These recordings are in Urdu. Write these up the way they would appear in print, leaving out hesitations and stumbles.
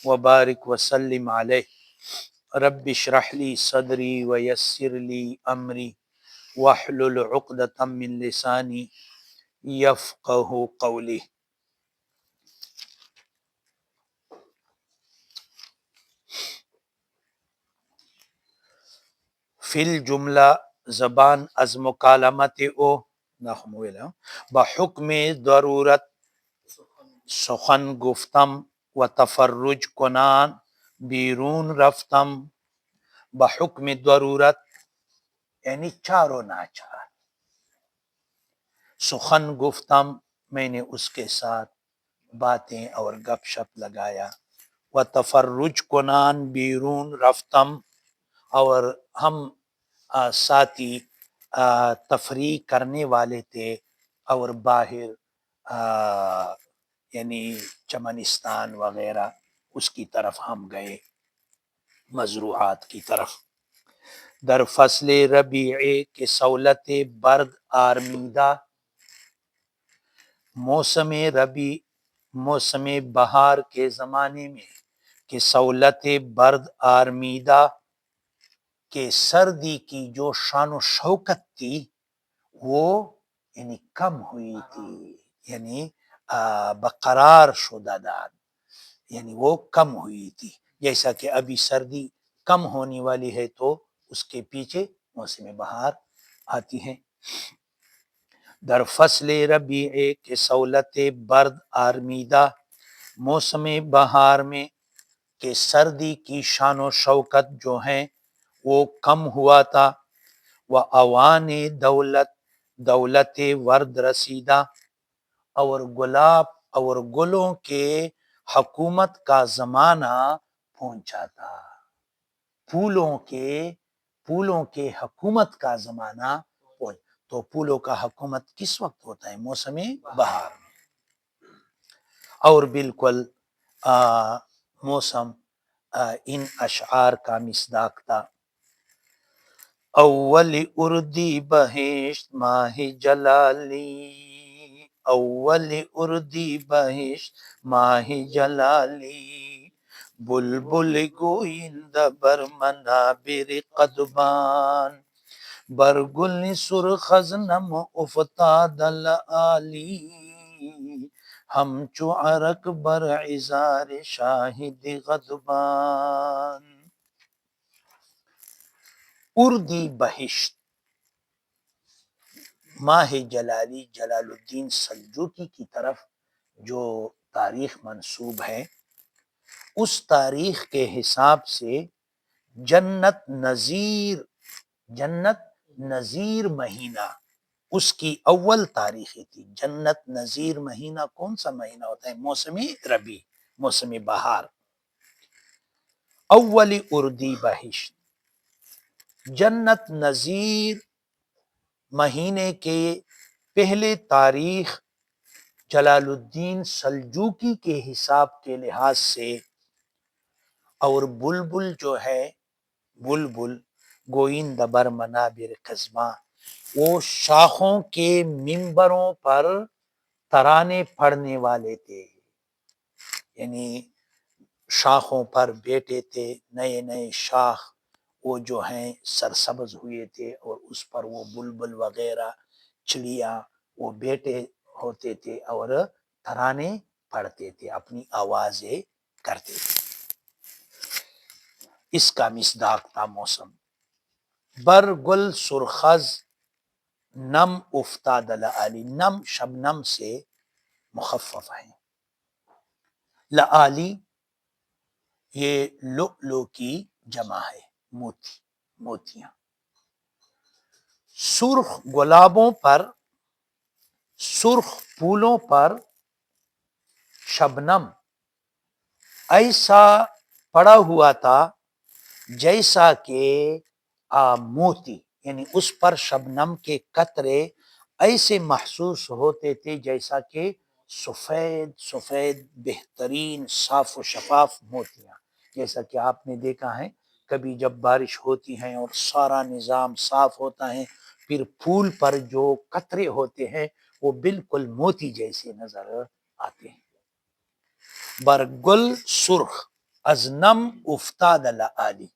وبارک وسلم علیہ رب اشرح لی صدری ویسر لی امری واحلل عقدۃ من لسانی یفقہ قولی۔ فی الجملہ زبان از مکالمت او بحکم ضرورت سخن گفتم و تفرج کنان بیرون رفتم۔ بحکم ضرورت یعنی چار و ناچار، سخن گفتم میں نے اس کے ساتھ باتیں اور گپ شپ لگایا، و تفرج کنان بیرون رفتم، اور ہم ساتھی تفریح کرنے والے تھے اور باہر یعنی چمنستان وغیرہ اس کی طرف ہم گئے، مزروعات کی طرف۔ در فصل ربیع کے سہولت برد آرمیدہ، موسم ربیع موسم بہار کے زمانے میں کہ سہولت برد آرمیدہ، کہ سردی کی جو شان و شوکت تھی وہ یعنی کم ہوئی تھی، یعنی بقرار شدہ داد، یعنی وہ کم ہوئی تھی۔ جیسا کہ ابھی سردی کم ہونے والی ہے تو اس کے پیچھے موسم بہار آتی ہے۔ در فصل ربیع کے سہولت برد آرمیدہ، موسم بہار میں کہ سردی کی شان و شوکت جو ہیں وہ کم ہوا تھا، وہ اوان دولت ورد رسیدہ، اور گلاب اور گلوں کے حکومت کا زمانہ پہنچا تھا، پھولوں کے حکومت کا زمانہ پہنچا۔ تو پھولوں کا حکومت کس وقت ہوتا ہے؟ موسم بہار میں۔ اور بالکل موسم ان اشعار کا مصداق تھا۔ اول اردی بہشت ماہ جلالی، اول اردی بہشت ماہ جلالی، بلبل گوینده بر منابر قضبان، بر گل سرخ از نم افتاد لعالی، همچو عرق بر عذار شاهد غضبان۔ اردی بہشت، ماہ جلالی جلال الدین سلجوقی کی طرف جو تاریخ منسوب ہے، اس تاریخ کے حساب سے جنت نذیر مہینہ اس کی اول تاریخی تھی۔ جنت نذیر مہینہ کون سا مہینہ ہوتا ہے؟ موسم ربیع، موسم بہار۔ اول اردی بہشت، جنت نذیر مہینے کے پہلے تاریخ جلال الدین سلجوقی کے حساب کے لحاظ سے، اور بلبل جو ہے، بلبل گوئند بر منابر قضباں، وہ شاخوں کے منبروں پر ترانے پڑھنے والے تھے، یعنی شاخوں پر بیٹھے تھے، نئے نئے شاخ وہ جو ہیں سرسبز ہوئے تھے، اور اس پر وہ بلبل وغیرہ چڑیا وہ بیٹھے ہوتے تھے اور ترانے پڑھتے تھے، اپنی آوازیں کرتے تھے۔ اس کا مصداق تھا موسم۔ بر گل سرخز نم افتاد لعالی، نم شبنم سے مخفف ہے، لعالی یہ لؤلؤ کی جمع ہے، موتیاں۔ سرخ گلابوں پر، سرخ پھولوں پر شبنم ایسا پڑا ہوا تھا جیسا کہ موتی، یعنی اس پر شبنم کے قطرے ایسے محسوس ہوتے تھے جیسا کہ سفید سفید بہترین صاف و شفاف موتیاں۔ جیسا کہ آپ نے دیکھا ہے کبھی جب بارش ہوتی ہے اور سارا نظام صاف ہوتا ہے، پھر پھول پر جو قطرے ہوتے ہیں وہ بالکل موتی جیسے نظر آتے ہیں۔ بر گل سرخ ازنم افتاد لآلی،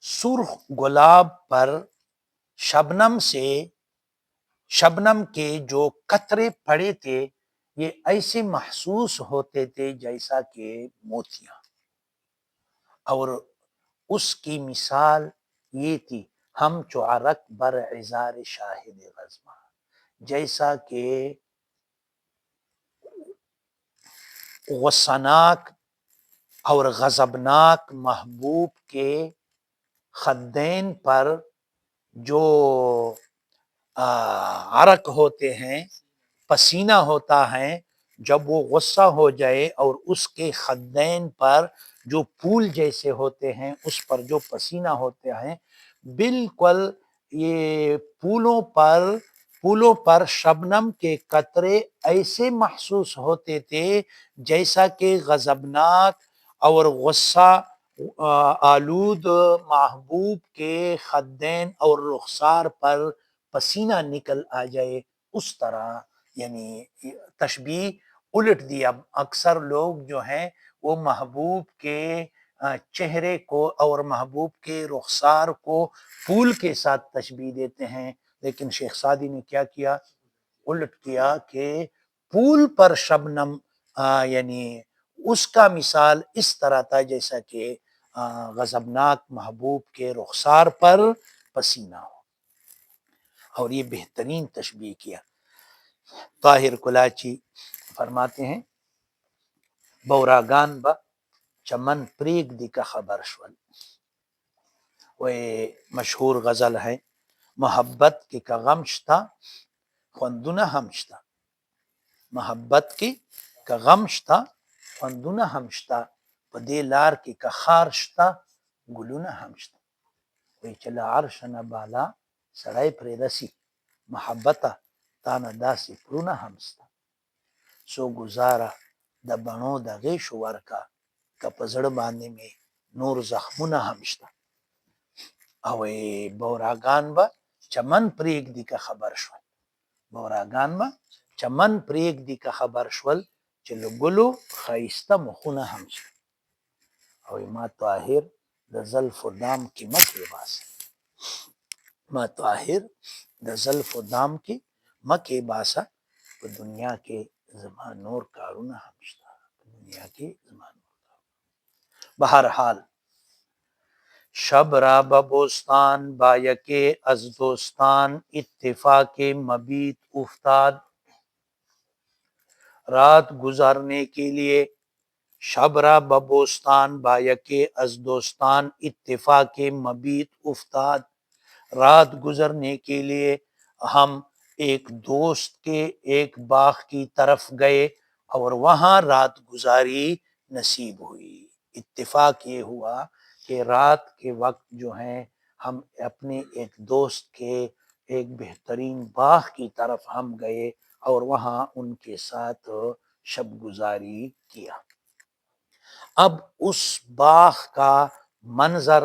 سرخ گلاب پر شبنم کے جو قطرے پڑے تھے یہ ایسے محسوس ہوتے تھے جیسا کہ موتیاں، اور اس کی مثال یہ تھی ہم چعرک بر عذار شاہد غزمہ، جیسا کہ غصناک اور غضبناک محبوب کے خدین پر جو عرق ہوتے ہیں، پسینہ ہوتا ہے، جب وہ غصہ ہو جائے اور اس کے خدین پر جو پھول جیسے ہوتے ہیں اس پر جو پسینہ ہوتے ہیں، بالکل یہ پھولوں پر شبنم کے قطرے ایسے محسوس ہوتے تھے جیسا کہ غضبناک اور غصہ آلود محبوب کے خدین اور رخسار پر پسینہ نکل آ جائے، اس طرح یعنی تشبیہ الٹ دیا۔ اکثر لوگ جو ہیں وہ محبوب کے چہرے کو اور محبوب کے رخسار کو پھول کے ساتھ تشبیہ دیتے ہیں، لیکن شیخ سعدی نے کیا کیا؟ الٹ کیا کہ پھول پر شبنم یعنی اس کا مثال اس طرح تھا جیسا کہ غضبناک محبوب کے رخسار پر پسینہ ہو، اور یہ بہترین تشبیہ کیا۔ طاہر کلاچی فرماتے ہیں بوراگان با چمن پریگ دی کا خبر شول، وہ مشہور غزل ہے، محبت کی کا غم شتا خوندونه هم شتا، محبت کی کا غم شتا خوندونه هم شتا، په دې لار کې که خار شتا ګلونه هم شتا، وی چې له عرش نه بالا سړی پرې رسی، محبته تا نه داسې پلونه هم شتا، سو گزاره د بڼو د غیشو ورکا که په زړه باندې مې نور زخمونه هم شتا، او بوراګان به چمن پرېږدي که خبر شول، بوراګان به چمن پرېږدي که خبر شول چې له ګلو ښایسته مخونه هم شته، او ما طاهر د زلفو دام کې مه کېباسه، ما طاهر د زلفو دام کې مه کېباسه، په دنیا کې زما نور کارونه هم شته، په دنیا کې زما نور کارونه. بہرحال شب را ببوستان بایکے از دوستان اتفاق مبیت افتاد، رات گزارنے کے لیے شب را ببوستان بایکے از دوستان اتفاق مبیت افتاد، رات گزرنے کے لیے ہم ایک دوست کے ایک باغ کی طرف گئے اور وہاں رات گزاری نصیب ہوئی۔ اتفاق یہ ہوا کہ رات کے وقت جو ہیں ہم اپنے ایک دوست کے ایک بہترین باغ کی طرف ہم گئے اور وہاں ان کے ساتھ شب گزاری کیا۔ اب اس باغ کا منظر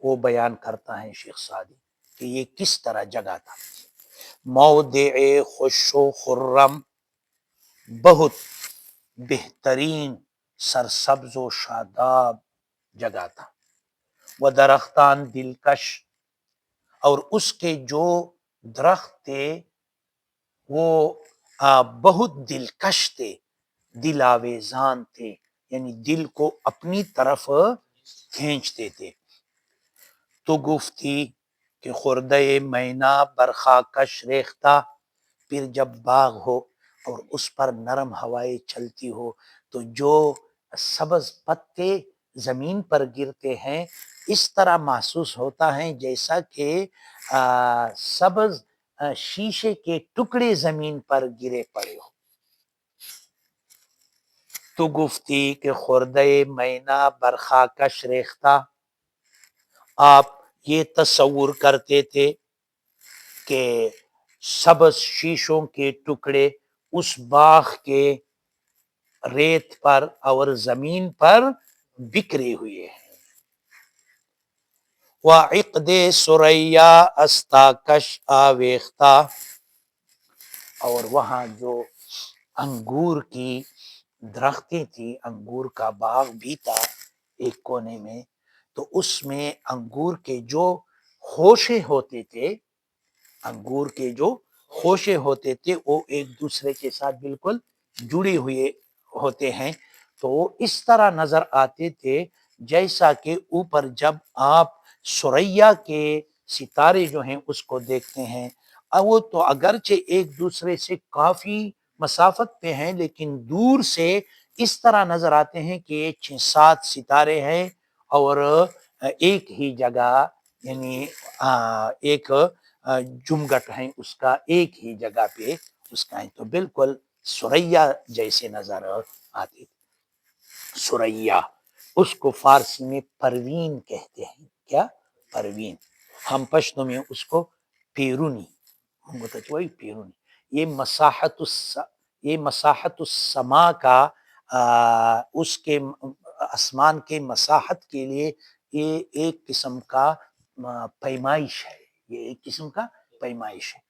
وہ بیان کرتا ہے شیخ سعدی کہ یہ کس طرح جگہ تھا۔ موضع خوش و خرم، بہت بہترین سرسبز و شاداب جگہ تھا، وہ درختان دلکش، اور اس کے جو درخت تھے وہ بہت دلکش تھے، دل آویزان تھے، یعنی دل کو اپنی طرف کھینچتے تھے۔ تو گفتی کہ خوردہ مینا برخاکش ریختہ، پھر جب باغ ہو اور اس پر نرم ہوائیں چلتی ہو تو جو سبز پتے زمین پر گرتے ہیں اس طرح محسوس ہوتا ہے جیسا کہ سبز شیشے کے ٹکڑے زمین پر گرے پڑے ہو۔ تو گفتی کہ خوردہ مینا برخاکش ریختہ، آپ یہ تصور کرتے تھے کہ سبز شیشوں کے ٹکڑے اس باغ کے ریت پر اور زمین پر بکھرے ہوئے ہیں۔ وعقد ثریا استاکش آویختہ، اور وہاں جو انگور کی درختیں تھی، انگور کا باغ بھی تھا ایک کونے میں، تو اس میں انگور کے جو خوشے ہوتے تھے، انگور کے جو خوشے ہوتے تھے وہ ایک دوسرے کے ساتھ بالکل جڑے ہوئے ہوتے ہیں، تو وہ اس طرح نظر آتے تھے جیسا کہ اوپر جب آپ ثریا کے ستارے جو ہیں اس کو دیکھتے ہیں، وہ تو اگرچہ ایک دوسرے سے کافی مسافت پہ ہیں لیکن دور سے اس طرح نظر آتے ہیں کہ 6-7 ستارے ہیں اور ایک ہی جگہ، یعنی ایک جمگٹ ہیں اس کا، ایک ہی جگہ پہ اس کا ہے، تو بالکل ثریا جیسے نظر آتے. ثریا اس کو فارسی میں پروین کہتے ہیں. کیا؟ پروین. ہم پشتو میں اس کو پیرونی، پیرونی. یہ مساحت السما کا اس کے آسمان کے مساحت کے لیے یہ ایک قسم کا پیمائش ہے، یہ ایک قسم کا پیمائش ہے.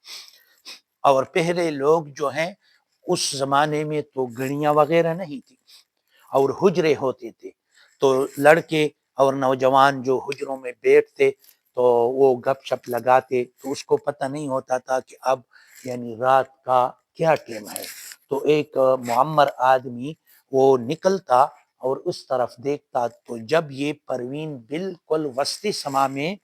اور پہلے لوگ جو ہیں اس زمانے میں تو گھڑیاں وغیرہ نہیں تھی اور حجرے ہوتے تھے، تو لڑکے اور نوجوان جو حجروں میں بیٹھتے تو وہ گپ شپ لگاتے، تو اس کو پتہ نہیں ہوتا تھا کہ اب یعنی رات کا کیا ٹائم ہے. تو ایک معمر آدمی وہ نکلتا اور اس طرف دیکھتا، تو جب یہ پروین بالکل وسط سما میں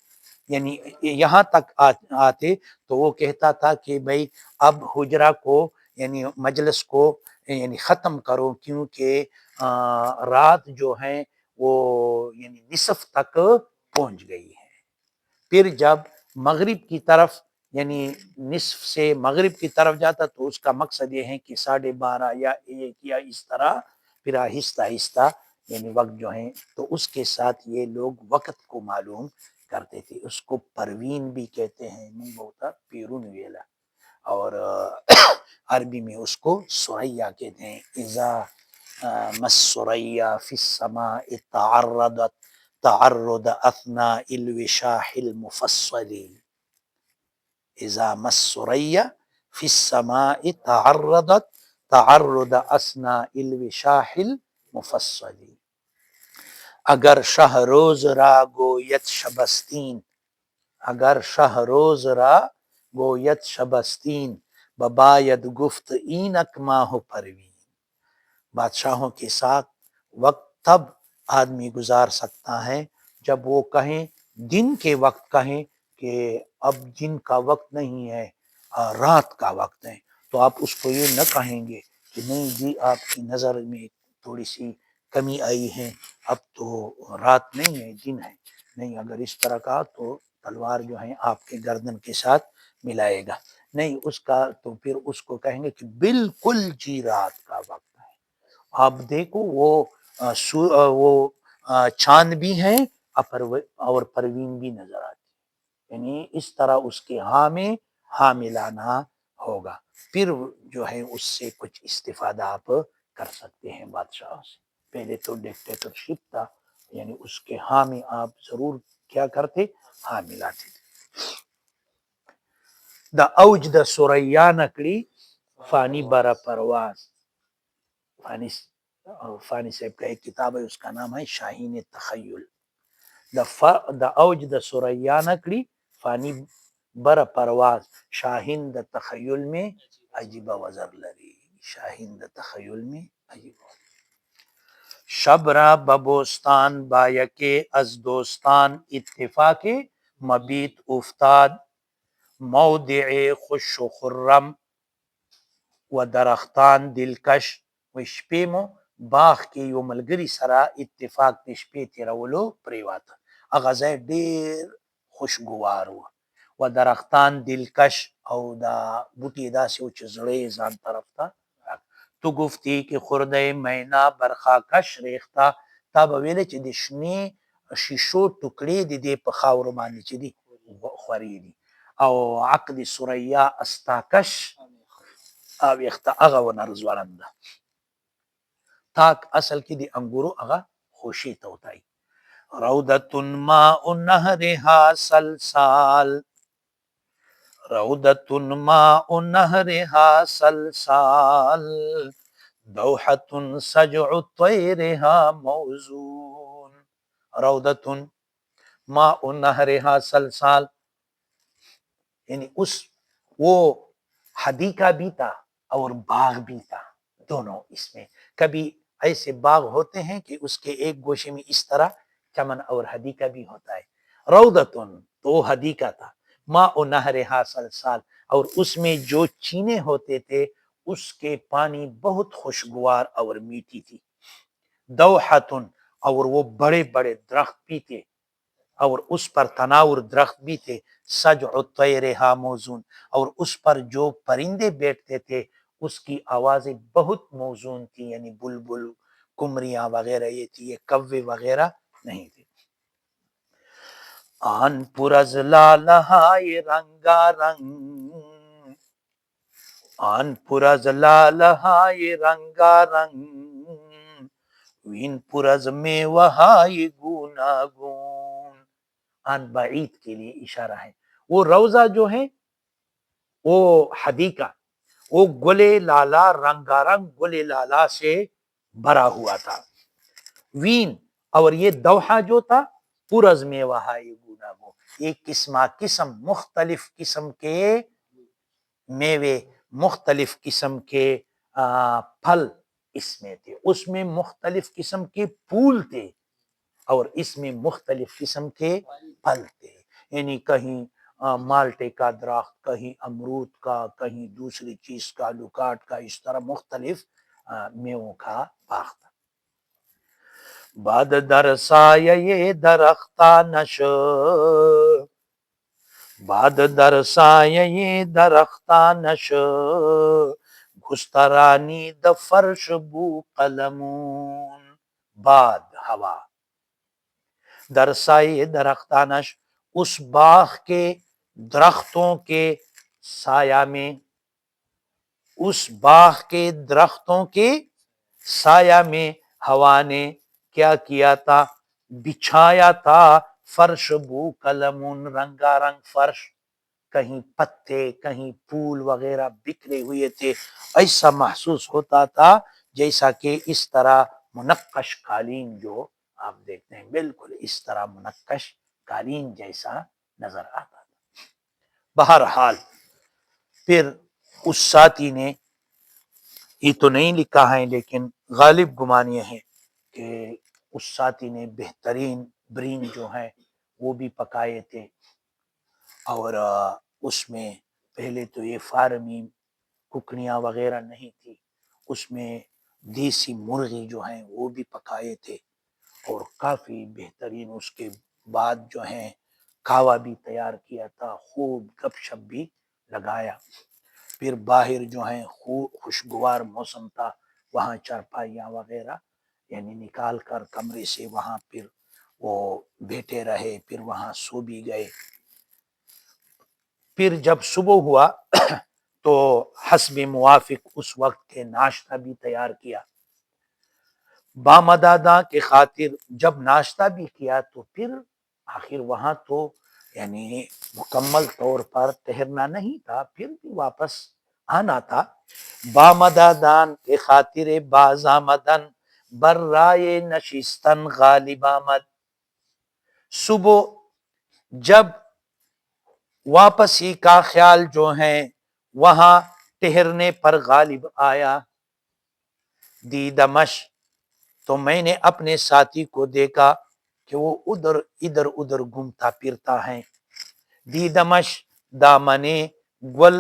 یعنی یہاں تک آتے تو وہ کہتا تھا کہ بھائی اب حجرہ کو یعنی مجلس کو یعنی ختم کرو، کیونکہ رات جو ہے وہ یعنی نصف تک پہنچ گئی ہے. پھر جب مغرب کی طرف یعنی نصف سے مغرب کی طرف جاتا تو اس کا مقصد یہ ہے کہ 12:30 یا 1 یا اس طرح پھر آہستہ آہستہ یعنی وقت جو ہے، تو اس کے ساتھ یہ لوگ وقت کو معلوم کرتے تھے. اس کو پروین بھی کہتے ہیں، نہیں ہوتا پیرون ویلا، اور عربی میں اس کو ثریا کہتے ہیں. اذا مس ثریا فی السماء تعرضت تعرض اثناء الوشاح المفصل. اذا مس ثریا فی السماء تعرضت تعرض اثناء الوشاح المفصل. اگر شہ روز را گوید شبستین، اگر شہ روز را گوید شبستین بباید گفت اینک ماہ پروین. بادشاہوں کے ساتھ وقت تب آدمی گزار سکتا ہے جب وہ کہیں، دن کے وقت کہیں کہ اب دن کا وقت نہیں ہے، رات کا وقت ہے، تو آپ اس کو یہ نہ کہیں گے کہ نہیں جی آپ کی نظر میں تھوڑی سی کمی آئی ہے، اب تو رات نہیں ہے دن ہے. نہیں، اگر اس طرح کا تو تلوار جو ہے آپ کے گردن کے ساتھ ملائے گا. نہیں اس کا تو پھر اس کو کہیں گے کہ بالکل جی رات کا وقت ہے. آپ دیکھو وہ چاند بھی ہیں اور پروین بھی نظر آتی، یعنی اس طرح اس کے ہاں میں ہاں ملانا ہوگا. پھر جو ہے اس سے کچھ استفادہ آپ کر سکتے ہیں بادشاہ سے. پہلے تو ڈکٹیٹرشپ تھا، یعنی اس کے ہاں میں آپ ضرور کیا کرتے، ہاں ملاتے تھے. دا اوج دا ثریا نکڑی فانی برا پرواز. فانی صاحب کا ایک کتاب ہے، اس کا نام ہے شاہین تخیل. دا اوج دا ثریا نکڑی فانی بر پرواز، شاہین دا تخیل میں عجیبہ وزر لری. شاہین دا تخیل میں عجیبہ وزر. شب را ببوستان بایکے از دوستان اتفاق مبیت افتاد، موضع خوش و خرم و درختان دلکش. و شپې مو باغ کې یو ملګری سره اتفاق د شپې تیرولو پریواته، هغه ځای ډیر خوشګوار و. و درختان دلکش، او دا بوټي داسې و چې زړه یې ځان طرف ته. تو گفتی که خورده مینا برخاکش ریخته، تا به ویلې چې د شنې شیشو ټوکړې د دې په خاورو باندې چې دي خورې دي. او عقد ثریا استاکش آویخته، هغه ونه ځوړنده. تاک اصل کې د انګورو هغه خوشې ته وتایي. روضة ماء نهرها سلسال، روضة ماء نهرها سلسال، دوحة سجع طيرها موزون روضة ماء نہرها سلسال، یعنی وہ حدیقہ بھی تھا اور باغ بھی تھا دونوں اس میں. کبھی ایسے باغ ہوتے ہیں کہ اس کے ایک گوشے میں اس طرح چمن اور حدیقہ بھی ہوتا ہے. روضتن تو حدیقہ تھا، ماء نہرها سلسال، اور اس میں جو چینے ہوتے تھے اس کے پانی بہت خوشگوار اور میٹھی تھی. دوحتن اور وہ بڑے بڑے درخت بھی تھے اور اس پر تناور درخت بھی تھے. سجع طیرها موزون، اور اس پر جو پرندے بیٹھتے تھے اس کی آوازیں بہت موزون تھی، یعنی بلبل، کمریاں وغیرہ یہ تھی، یہ کوے وغیرہ نہیں تھے. آن پر از لالہائے رنگا رنگ، آن پر از لالہائے رنگا رنگ، وین پر از میوہائے گوناگون. آن بعید کے لیے اشارہ ہے. وہ روضہ جو ہے وہ حدیقہ، وہ گلے لالا رنگا رنگ گلے لالا سے بھرا ہوا تھا. وین اور یہ دوحہ جو تھا پرز میں وہائی گوناگون، ایک قسم مختلف قسم کے میوے، مختلف قسم کے پھل اس میں تھے. اس میں مختلف قسم کے پھول تھے اور اس میں مختلف قسم کے پھل تھے، یعنی کہیں مالٹے کا درخت، کہیں امرود کا، کہیں دوسری چیز کا، لکاٹ کا، اس طرح مختلف میووں کا باغ تھا. بعد در سایہ درختہ نش، بعد در سایہ درختہ نش، گسترانی د فرش بو قلمون. بعد ہوا، در سایہ درختہ نش، اس باغ کے درختوں کے سایہ میں، اس باغ کے درختوں کے سایہ میں ہوا نے کیا کیا تھا؟ بچھایا تھا. فرش بو قلمون، رنگا رنگ فرش، کہیں پتے کہیں پھول وغیرہ بکھرے ہوئے تھے. ایسا محسوس ہوتا تھا جیسا کہ اس طرح منقش قالین جو آپ دیکھتے ہیں، بالکل اس طرح منقش قالین جیسا نظر آتا تھا. بہرحال پھر اس ساتھی نے، یہ تو نہیں لکھا ہے لیکن غالب گمان یہ ہے کہ اس ساتھی نے بہترین برین جو ہے وہ بھی پکائے تھے. اور اس میں پہلے تو یہ فارمی ککڑیاں وغیرہ نہیں تھی، اس میں دیسی مرغی جو ہیں وہ بھی پکائے تھے، اور کافی بہترین اس کے بعد جو ہیں کھاوا بھی تیار کیا تھا، خوب گپ شپ بھی لگایا. پھر باہر جو ہیں خوشگوار موسم تھا، وہاں چارپائیاں وغیرہ یعنی نکال کر کمرے سے وہاں پھر وہ بیٹھے رہے، پھر وہاں سو بھی گئے. پھر جب صبح ہوا تو حسب موافق اس وقت کے ناشتہ بھی تیار کیا. بامداداں کے خاطر جب ناشتہ بھی کیا تو پھر آخر وہاں تو یعنی مکمل طور پر ٹھہرنا نہیں تھا، پھر بھی واپس آنا تھا. بامدادان کے خاطر باز آمدن، بر رائے نشستن غالب آمد. صبح جب واپسی کا خیال جو ہے وہاں ٹھہرنے پر غالب آیا. دیدمش تو میں نے اپنے ساتھی کو دیکھا کہ وہ ادھر ادھر گھومتا پھرتا ہے. دیدمش دامنے گل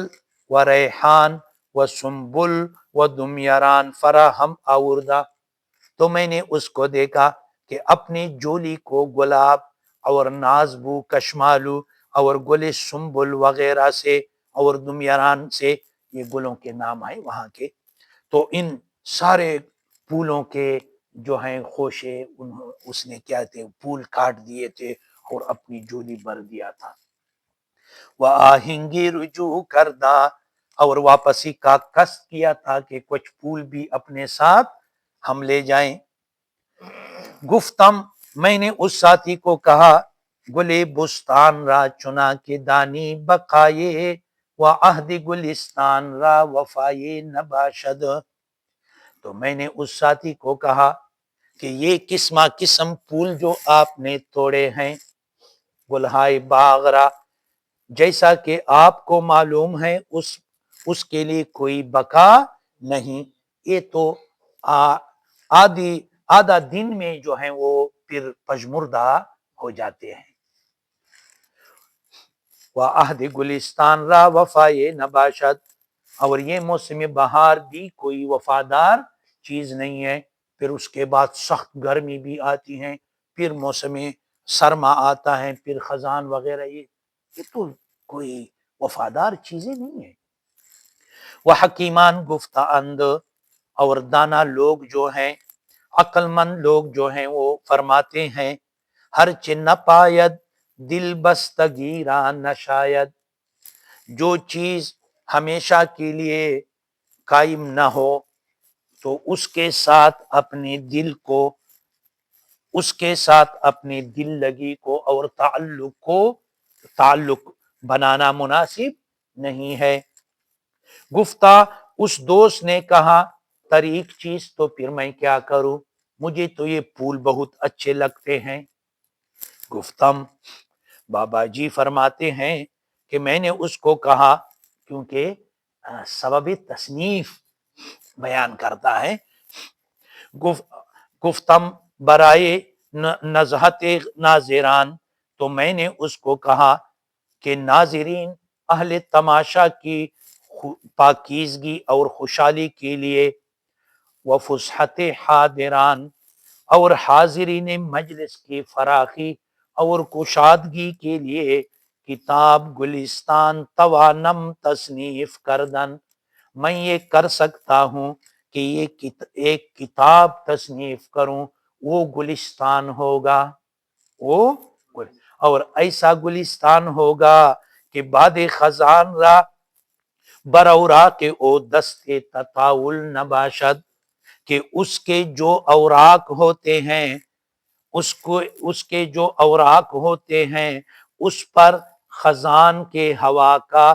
و ریحان و سنبل و دمیران فراہم آوردہ. تو میں نے اس کو دیکھا کہ اپنی جولی کو گلاب اور نازبو کشمالو اور گل سنبل وغیرہ سے اور دمیران سے، یہ گلوں کے نام ہیں وہاں کے، تو ان سارے پھولوں کے جو ہیں خوشے اس نے کیا تھے پھول کاٹ دیے تھے اور اپنی جولی بھر دیا تھا. وہ آہنگی رجوع کردہ، اور واپسی کا قصد کیا تھا کہ کچھ پھول بھی اپنے ساتھ ہم لے جائیں. گفتم میں نے اس ساتھی کو کہا، گلے بستان را چنا کے دانی بقائے، و عہد گلستان را وفائے نباشد. تو میں نے اس ساتھی کو کہا کہ یہ قسم پھول جو آپ نے توڑے ہیں گلہائے باغرا، جیسا کہ آپ کو معلوم ہے اس کے لیے کوئی بقا نہیں، یہ تو آدھا دن میں جو ہے وہ پھر پژمردہ ہو جاتے ہیں۔ وعہد گلستان را وفائے نباشد، اور یہ موسم بہار بھی کوئی وفادار چیز نہیں ہے، پھر اس کے بعد سخت گرمی بھی آتی ہے، پھر موسم سرما آتا ہے، پھر خزان وغیرہ، یہ تو کوئی وفادار چیزیں نہیں ہیں۔ وہ حکیمان گفتہ اند، اور دانا لوگ جو ہیں، عقل مند لوگ جو ہیں وہ فرماتے ہیں، ہر چن پاید دل بستگیرا نہ شاید، جو چیز ہمیشہ کے لیے قائم نہ ہو تو اس کے ساتھ اپنے دل لگی کو اور تعلق بنانا مناسب نہیں ہے۔ گفتہ اس دوست نے کہا، طریق چیز تو پھر میں کیا کروں، مجھے تو یہ پھول بہت اچھے لگتے ہیں۔ گفتم بابا جی فرماتے ہیں کہ میں نے اس کو کہا، کیونکہ سبب تصنیف بیان کرتا ہے، گفتم برائے نزہت ناظران، تو میں نے اس کو کہا کہ ناظرین اہل تماشا کی پاکیزگی اور خوشحالی کے لیے، وفسحت حاضران، اور حاضرین مجلس کی فراخی اور کشادگی کے لیے، کتاب گلستان توانم تصنیف کردن، میں یہ کر سکتا ہوں کہ یہ ایک کتاب تصنیف کروں، وہ گلستان ہوگا، اور ایسا گلستان ہوگا کہ بعد خزان را برورا کے او دست تطاول نباشد، کہ اس کے جو اوراق ہوتے ہیں، اس کے جو اوراق ہوتے ہیں اس پر خزان کے ہوا کا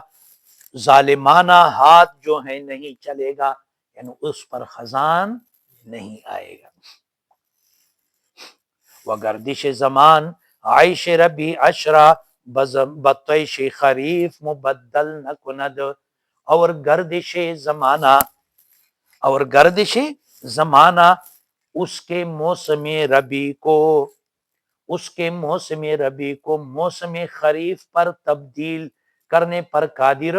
ظالمانہ ہاتھ جو ہے نہیں چلے گا، یعنی اس پر خزان نہیں آئے گا۔ وگردش زمان عیش ربی عشرہ بطیش خریف مبدل نہ کند، اور گردش زمانہ اس کے موسم ربی کو موسم خریف پر تبدیل کرنے پر قادر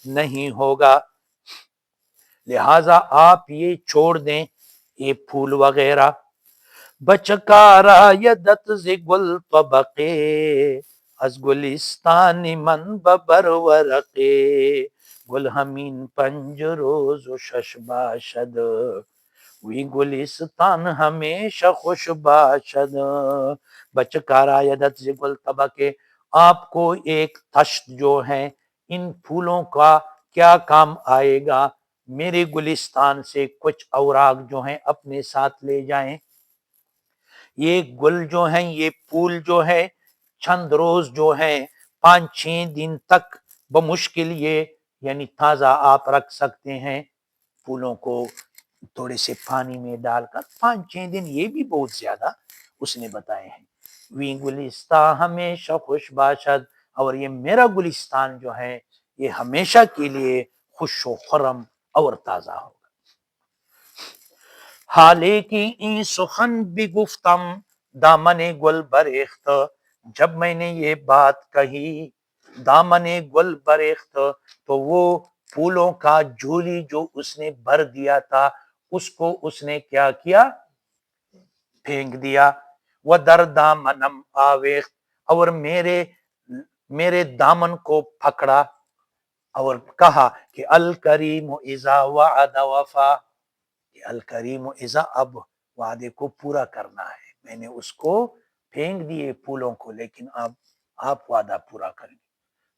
نہیں ہوگا، لہذا آپ یہ چھوڑ دیں یہ پھول وغیرہ۔ بچکارا یدت ز گل طبقے، از گلستان من ببر ورقے، گل ہمین پنج روز و شش باشد، وی گلستان ہمیشہ خوش باشد۔ بچکارا یدت ز گل طبقے، آپ کو ایک تشت جو ہے ان پھولوں کا کیا کام آئے گا، میرے گلستان سے کچھ اوراق جو ہیں اپنے ساتھ لے جائیں۔ یہ گل جو ہیں، یہ پھول جو ہے چند روز جو ہے 5-6 دن تک بمشکل یہ یعنی تازہ آپ رکھ سکتے ہیں، پھولوں کو تھوڑے سے پانی میں ڈال کر 5-6 دن، یہ بھی بہت زیادہ اس نے بتائے ہیں۔ وی گلستان ہمیشہ خوش باشد، اور یہ میرا گلستان جو ہے یہ ہمیشہ کے لیے خوش و خرم اور تازہ ہوگا۔ حالے کی این سخن بگفتم دامن گل بریخت، جب میں نے یہ بات کہی دامن گل بریخت، تو وہ پھولوں کا جھولی جو اس نے بھر دیا تھا اس کو اس نے کیا کیا، پھینک دیا۔ وہ در دامنم آویخت، اور میرے دامن کو پکڑا اور کہا کہ الکریم اذا وعد وفا، الکریم اذا، اب وعدے کو پورا کرنا ہے، میں نے اس کو پھینک دیے پھولوں کو، لیکن اب آپ وعدہ پورا کریں۔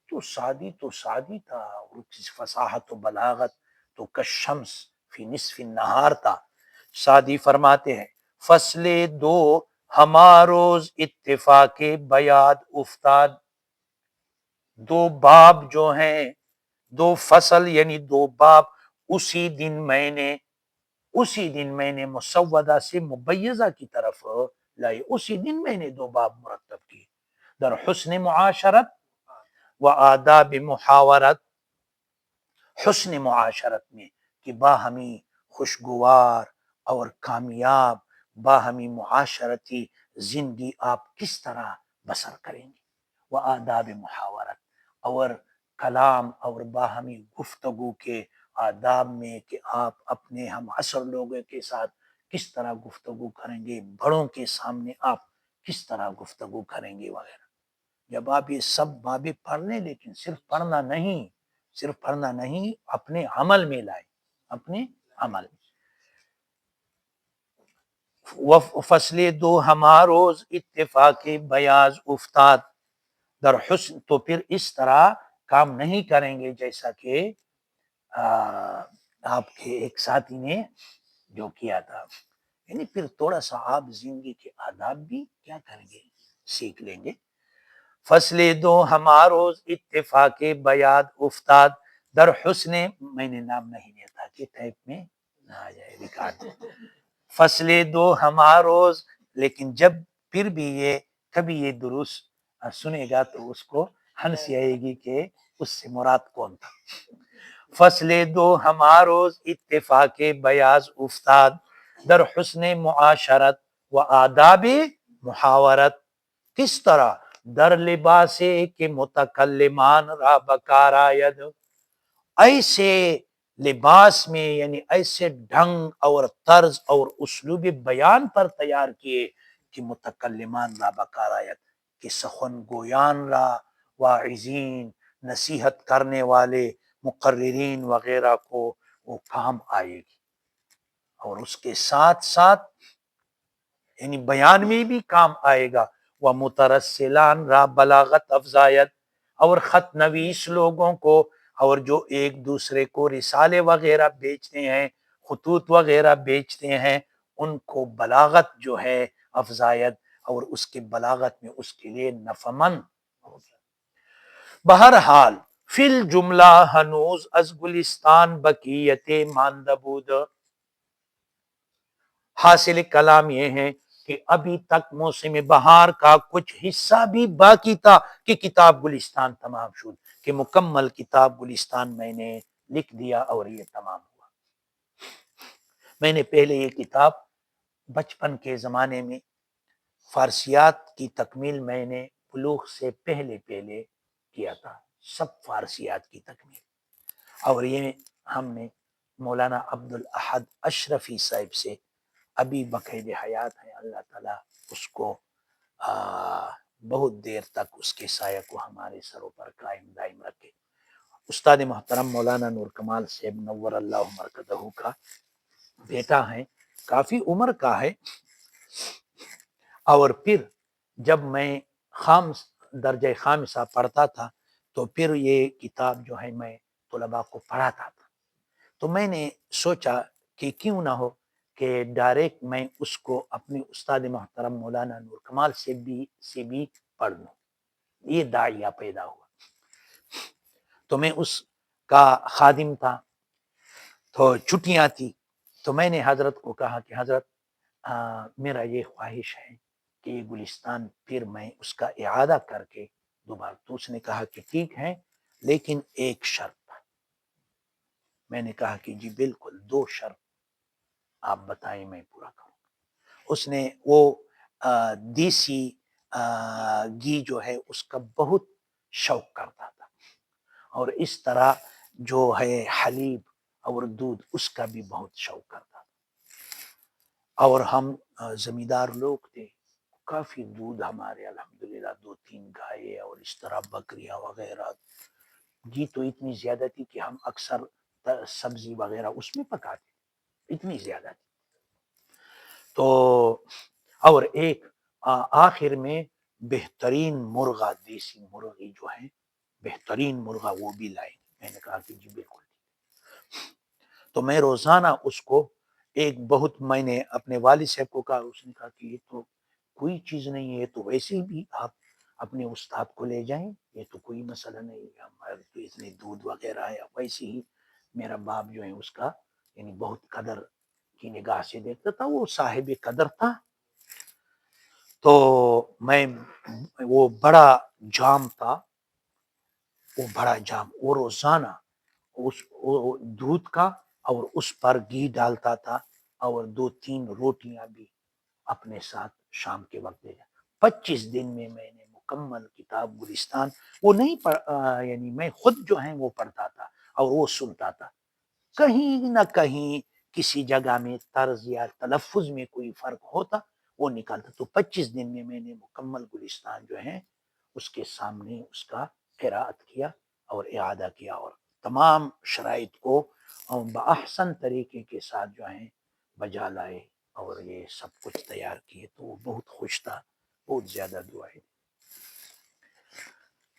تو سادی تھا، اور فصاحت و بلاغت تو کشمس فی نصف النہار تھا۔ سادی فرماتے ہیں، فصل دو ہماروز اتفاق بیاد افتاد، دو باب جو ہیں، دو فصل یعنی دو باب، اسی دن میں نے اسی دن میں نے مسودہ سے مبیضہ کی طرف لائے، اسی دن میں نے 2 باب مرتب کیے، در حسن معاشرت و آداب محاورت۔ حسن معاشرت میں کہ باہمی خوشگوار اور کامیاب باہمی معاشرتی زندگی آپ کس طرح بسر کریں گے، وہ آداب محاورت، اور کلام اور باہمی گفتگو کے آداب میں کہ آپ اپنے ہم عصر لوگوں کے ساتھ کس طرح گفتگو کریں گے، بڑوں کے سامنے آپ کس طرح گفتگو کریں گے وغیرہ۔ جب آپ یہ سب بابیں پڑھ لیں، لیکن صرف پڑھنا نہیں، اپنے عمل میں لائیں، اپنے عمل میں۔ فصل 2 ہماروز اتفاق بیاض افتاد در حسن، تو پھر اس طرح کام نہیں کریں گے جیسا کہ آپ کے ایک ساتھی نے جو کیا تھا، یعنی پھر تھوڑا سا آپ زندگی کے آداب بھی کیا کریں گے، سیکھ لیں گے۔ فصل 2 ہماروز اتفاق بیاض افتاد در حسن، میں نے نام نہیں لیا تھا کہ ٹائپ میں نہ آ جائے ریکارڈ۔ فصل 2 ہماروز، لیکن جب پھر بھی یہ کبھی یہ درست سنے گا تو اس کو ہنسی آئے گی کہ اس سے مراد کون تھا۔ فصل 2 ہماروز اتفاق بیاض افتاد در حسن معاشرت و آداب محاورت، کس طرح در لباس کے متکلمان را بکار آید، ایسے لباس میں یعنی ایسے ڈھنگ اور طرز اور اسلوب بیان پر تیار کیے کہ متکلمان را بکار آید، کہ سخن گویان را، واعظین، نصیحت کرنے والے، مقررین وغیرہ کو وہ کام آئے گی، اور اس کے ساتھ ساتھ یعنی بیان میں بھی کام آئے گا۔ وہ مترسلان را بلاغت افزایت، اور خط نویس لوگوں کو اور جو ایک دوسرے کو رسالے وغیرہ بیچتے ہیں، خطوط وغیرہ بیچتے ہیں، ان کو بلاغت جو ہے افزایت، اور اس کے بلاغت میں اس کے لیے نفعمند ہوگی۔ بہرحال فی الجملہ ہنوز از گلستان بقیت ماندہ بود، حاصل کلام یہ ہے کہ ابھی تک موسم بہار کا کچھ حصہ بھی باقی تھا کہ کتاب گلستان تمام شد، کہ مکمل کتاب گلستان میں نے لکھ دیا اور یہ تمام ہوا۔ میں نے پہلے یہ کتاب بچپن کے زمانے میں فارسیات کی تکمیل میں نے بلوغ سے پہلے کیا تھا، سب فارسیات کی تکمیل، اور یہ ہم نے مولانا عبدالاحد اشرفی صاحب سے ابھی بقید حیات ہے، اللہ تعالیٰ اس کو بہت دیر تک اس کے سایہ کو ہمارے سروں پر قائم دائم رکھے۔ استاد محترم مولانا نور کمال صاحب نور اللہ مرکزہ کا بیٹا ہے، کافی عمر کا ہے، اور پھر جب میں درجہ خامسہ پڑھتا تھا تو پھر یہ کتاب جو ہے میں طلباء کو پڑھاتا تھا، تو میں نے سوچا کہ کیوں نہ ہو کہ ڈائریکٹ میں اس کو اپنے استاد محترم مولانا نور کمال سے بھی پڑھ لوں، یہ داعیہ پیدا ہوا۔ تو میں اس کا خادم تھا، تو چھٹیاں تھی، تو میں نے حضرت کو کہا کہ حضرت میرا یہ خواہش ہے کہ یہ گلستان پھر میں اس کا اعادہ کر کے دوبارہ، تو اس نے کہا کہ ٹھیک ہے لیکن ایک شرط۔ میں نے کہا کہ جی بالکل، 2 شرط آپ بتائیں میں پورا کروں۔ اس نے وہ دیسی گھی جو ہے اس کا بہت شوق کرتا تھا، اور اس طرح جو ہے حلیب اور دودھ اس کا بھی بہت شوق کرتا تھا، اور ہم زمیندار لوگ تھے، کافی دودھ ہمارے الحمدللہ 2-3 گائے اور اس طرح بکریاں وغیرہ، گھی تو اتنی زیادہ تھی کہ ہم اکثر سبزی وغیرہ اس میں پکاتے، اتنی زیادہ تھی۔ تو اور ایک آخر میں بہترین مرغا، دیسی مرغی جو ہے بہترین مرغا، وہ بھی لائے۔ میں نے کہا کہ جی بالکل۔ تو میں روزانہ اس کو میں نے اپنے والد صاحب کو کہا، اس نے کہا کہ یہ تو کوئی چیز نہیں ہے، تو ویسے بھی آپ اپنے استاد کو لے جائیں، یہ تو کوئی مسئلہ نہیں ہے، ہمارے تو اتنے دودھ وغیرہ ہے۔ ویسے ہی میرا باپ جو ہے اس کا یعنی بہت قدر کی نگاہ سے دیکھتا تھا، وہ صاحب قدر تھا. تو میں وہ بڑا جام تھا، وہ بڑا جام، وہ روزانہ اس دودھ کا اور اس پر گھی ڈالتا تھا اور 2-3 روٹیاں بھی اپنے ساتھ شام کے وقت دے جا. 25 دن میں نے مکمل کتاب گلستان وہ نہیں یعنی میں خود جو ہے وہ پڑھتا تھا اور وہ سنتا تھا. کہیں نہ کہیں کسی جگہ میں طرز یا تلفظ میں کوئی فرق ہوتا وہ نکالتا. تو 25 دن میں نے مکمل گلستان جو ہے اس کے سامنے اس کا قرأت کیا اور اعادہ کیا اور تمام شرائط کو بأحسن طریقے کے ساتھ جو ہیں بجا لائے اور یہ سب کچھ تیار کیے. تو وہ بہت خوش تھا، بہت زیادہ دعائیں.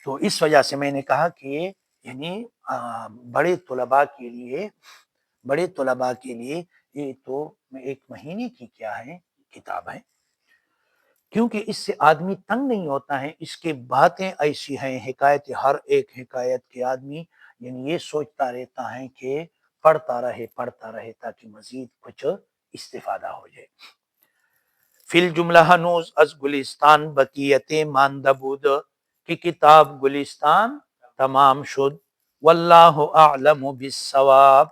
تو اس وجہ سے میں نے کہا کہ یعنی بڑے طلباء کے لیے یہ تو 1 مہینے کی کیا ہے کتاب ہے، کیونکہ اس سے آدمی تنگ نہیں ہوتا ہے. اس کے باتیں ایسی ہیں، حکایت، ہر ایک حکایت کے آدمی یعنی یہ سوچتا رہتا ہے کہ پڑھتا رہے تاکہ مزید کچھ استفادہ ہو جائے. فی الجملہ ہنوز از گلستان بقیت ماندہ بود کی کتاب گلستان تمام شد، واللہ اعلم بالصواب.